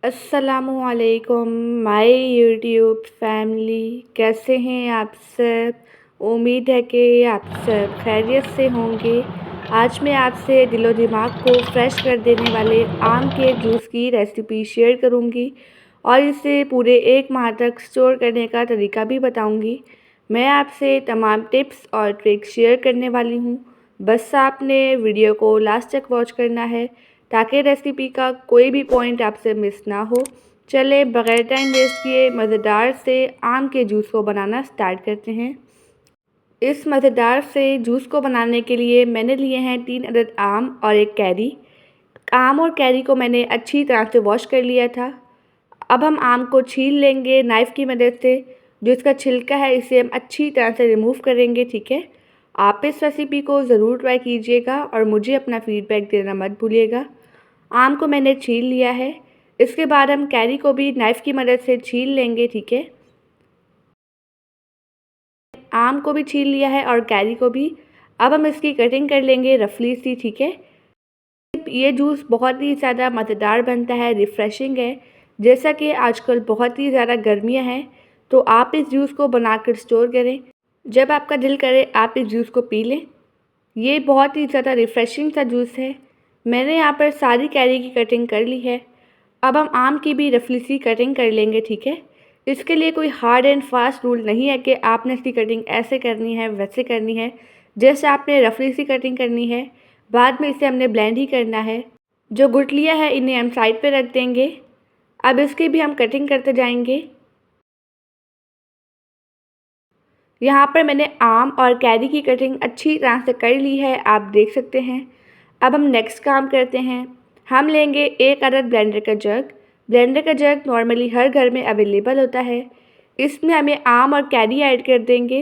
अस्सलामुअलैकुम my YouTube family. कैसे हैं आप सब? उम्मीद है कि आप सब खैरियत से होंगे। आज मैं आपसे दिलो दिमाग को फ्रेश कर देने वाले आम के जूस की रेसिपी शेयर करूंगी और इसे पूरे 1 माह तक स्टोर करने का तरीका भी बताऊंगी। मैं आपसे तमाम टिप्स और ट्रिक्स शेयर करने वाली हूँ। बस आपने वीडियो को लास्ट तक वॉच करना है ताकि रेसिपी का कोई भी पॉइंट आपसे मिस ना हो। चले बगैर टाइम वेस्ट किए मज़ेदार से आम के जूस को बनाना स्टार्ट करते हैं। इस मज़ेदार से जूस को बनाने के लिए मैंने लिए हैं 3 अदद आम और 1 कैरी। आम और कैरी को मैंने अच्छी तरह से वॉश कर लिया था। अब हम आम को छील लेंगे नाइफ़ की मदद से। जो इसका छिलका है इसे हम अच्छी तरह से रिमूव करेंगे, ठीक है। आप इस रेसिपी को ज़रूर ट्राई कीजिएगा और मुझे अपना फ़ीडबैक देना मत भूलिएगा। आम को मैंने छील लिया है। इसके बाद हम कैरी को भी नाइफ़ की मदद से छील लेंगे, ठीक है। आम को भी छील लिया है और कैरी को भी। अब हम इसकी कटिंग कर लेंगे रफली सी, ठीक है। ये जूस बहुत ही ज़्यादा मज़ेदार बनता है, रिफ़्रेशिंग है। जैसा कि आजकल बहुत ही ज़्यादा गर्मियाँ हैं तो आप इस जूस को बनाकर स्टोर करें। जब आपका दिल करे आप इस जूस को पी लें। ये बहुत ही ज़्यादा रिफ़्रेशिंग सा जूस है। मैंने यहाँ पर सारी कैरी की कटिंग कर ली है। अब हम आम की भी रफली सी कटिंग कर लेंगे, ठीक है। इसके लिए कोई हार्ड एंड फास्ट रूल नहीं है कि आपने इसकी कटिंग ऐसे करनी है वैसे करनी है। जैसे आपने रफली सी कटिंग करनी है, बाद में इसे हमने ब्लेंड ही करना है। जो गुठलियाँ हैं इन्हें हम साइड पे रख देंगे। अब इसकी भी हम कटिंग करते जाएंगे। यहाँ पर मैंने आम और कैरी की कटिंग अच्छी तरह से कर ली है, आप देख सकते हैं। अब हम नेक्स्ट काम करते हैं। हम लेंगे 1 अदद ब्लेंडर का जग। ब्लेंडर का जग नॉर्मली हर घर में अवेलेबल होता है। इसमें हमें आम और कैरी ऐड कर देंगे।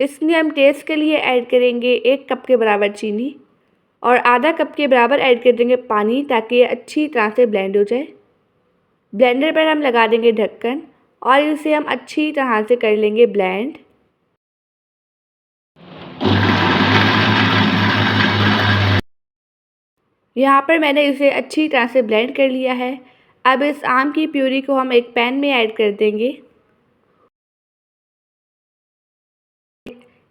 इसमें हम टेस्ट के लिए ऐड करेंगे 1 कप के बराबर चीनी और आधा कप के बराबर ऐड कर देंगे पानी, ताकि ये अच्छी तरह से ब्लेंड हो जाए। ब्लेंडर पर हम लगा देंगे ढक्कन और इसे हम अच्छी तरह से कर लेंगे ब्लेंड। यहाँ पर मैंने इसे अच्छी तरह से ब्लेंड कर लिया है। अब इस आम की प्यूरी को हम एक पैन में ऐड कर देंगे।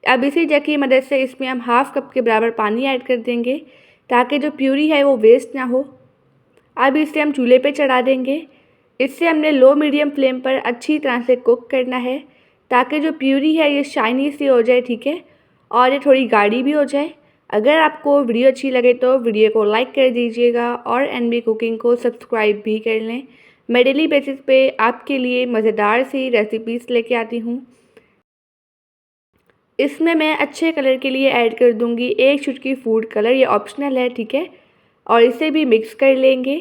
अब इसी जग की मदद से इसमें हम हाफ़ कप के बराबर पानी ऐड कर देंगे, ताकि जो प्यूरी है वो वेस्ट ना हो। अब इसे हम चूल्हे पे चढ़ा देंगे। इसे हमने लो मीडियम फ्लेम पर अच्छी तरह से कुक करना है, ताकि जो प्यूरी है ये शाइनी सी हो जाए, ठीक है, और ये थोड़ी गाढ़ी भी हो जाए। अगर आपको वीडियो अच्छी लगे तो वीडियो को लाइक कर दीजिएगा और एनबी कुकिंग को सब्सक्राइब भी कर लें। मैं डेली बेसिस पे आपके लिए मज़ेदार सी रेसिपीज़ लेके आती हूँ। इसमें मैं अच्छे कलर के लिए ऐड कर दूँगी 1 चुटकी फूड कलर, ये ऑप्शनल है, ठीक है, और इसे भी मिक्स कर लेंगे।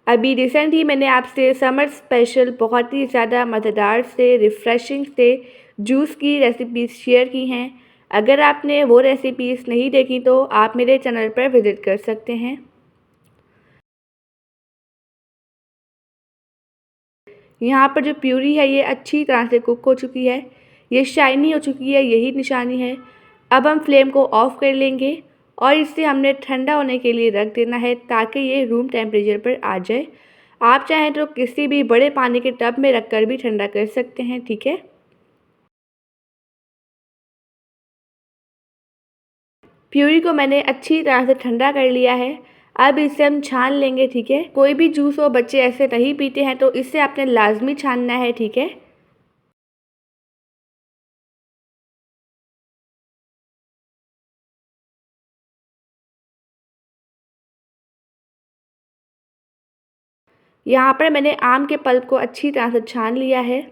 अभी रिसेंट ही मैंने आपसे समर स्पेशल बहुत ही ज़्यादा मज़ेदार से रिफ़्रेशिंग से जूस की रेसिपीज़ शेयर की हैं। अगर आपने वो रेसिपीज़ नहीं देखी तो आप मेरे चैनल पर विज़िट कर सकते हैं। यहाँ पर जो प्यूरी है ये अच्छी तरह से कुक हो चुकी है, ये शाइनी हो चुकी है, यही निशानी है। अब हम फ्लेम को ऑफ़ कर लेंगे और इसे हमने ठंडा होने के लिए रख देना है, ताकि ये रूम टेम्परेचर पर आ जाए। आप चाहें तो किसी भी बड़े पानी के टब में रखकर भी ठंडा कर सकते हैं, ठीक है। प्यूरी को मैंने अच्छी तरह से ठंडा कर लिया है। अब इसे हम छान लेंगे, ठीक है। कोई भी जूस हो बच्चे ऐसे नहीं पीते हैं तो इसे आपने लाजमी छानना है, ठीक है। यहाँ पर मैंने आम के पल्प को अच्छी तरह से छान लिया है।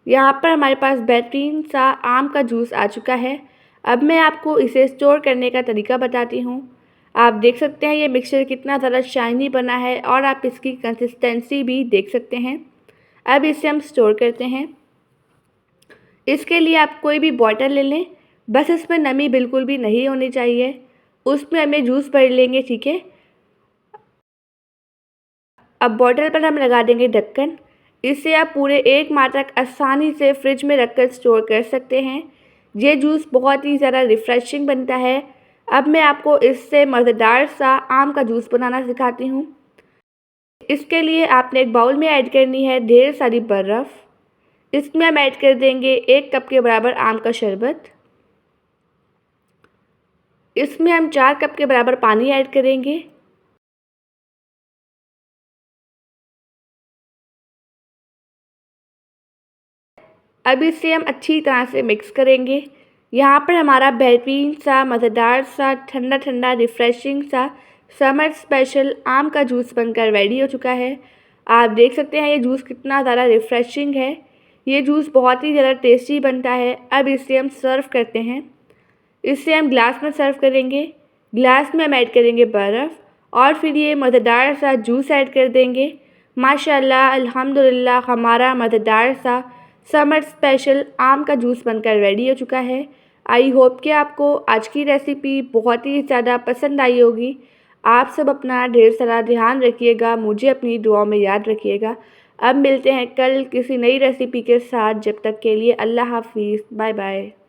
यहाँ पर हमारे पास बेहतरीन सा आम का जूस आ चुका है। अब मैं आपको इसे स्टोर करने का तरीका बताती हूँ। आप देख सकते हैं ये मिक्सचर कितना ज़्यादा शाइनी बना है और आप इसकी कंसिस्टेंसी भी देख सकते हैं। अब इसे हम स्टोर करते हैं। इसके लिए आप कोई भी बॉटल ले लें, बस इसमें नमी बिल्कुल भी नहीं होनी चाहिए। उसमें हमें जूस भर लेंगे, ठीक है। अब बॉटल पर हम लगा देंगे ढक्कन। इसे आप पूरे 1 माह तक आसानी से फ्रिज में रखकर स्टोर कर सकते हैं। ये जूस बहुत ही ज़्यादा रिफ़्रेशिंग बनता है। अब मैं आपको इससे मज़ेदार सा आम का जूस बनाना सिखाती हूँ। इसके लिए आपने एक बाउल में ऐड करनी है ढेर सारी बर्फ़। इसमें हम ऐड कर देंगे 1 कप के बराबर आम का शरबत। इसमें हम 4 कप के बराबर पानी ऐड करेंगे। अब इसे हम अच्छी तरह से मिक्स करेंगे। यहाँ पर हमारा बेहतरीन सा मज़ेदार सा ठंडा ठंडा रिफ़्रेशिंग सा समर स्पेशल आम का जूस बनकर रेडी हो चुका है। आप देख सकते हैं ये जूस कितना ज़्यादा रिफ़्रेशिंग है। ये जूस बहुत ही ज़्यादा टेस्टी बनता है। अब इसे हम सर्व करते हैं। इसे हम ग्लास में सर्व करेंगे। ग्लास में हम ऐड करेंगे बर्फ़ और फिर ये मज़ेदार सा जूस ऐड कर देंगे। माशाल्लाह अल्हम्दुलिल्लाह हमारा मज़ेदार सा समर स्पेशल आम का जूस बनकर रेडी हो चुका है। आई होप कि आपको आज की रेसिपी बहुत ही ज़्यादा पसंद आई होगी। आप सब अपना ढेर सारा ध्यान रखिएगा, मुझे अपनी दुआओं में याद रखिएगा। अब मिलते हैं कल किसी नई रेसिपी के साथ। जब तक के लिए अल्लाह हाफ़िज़, बाय बाय।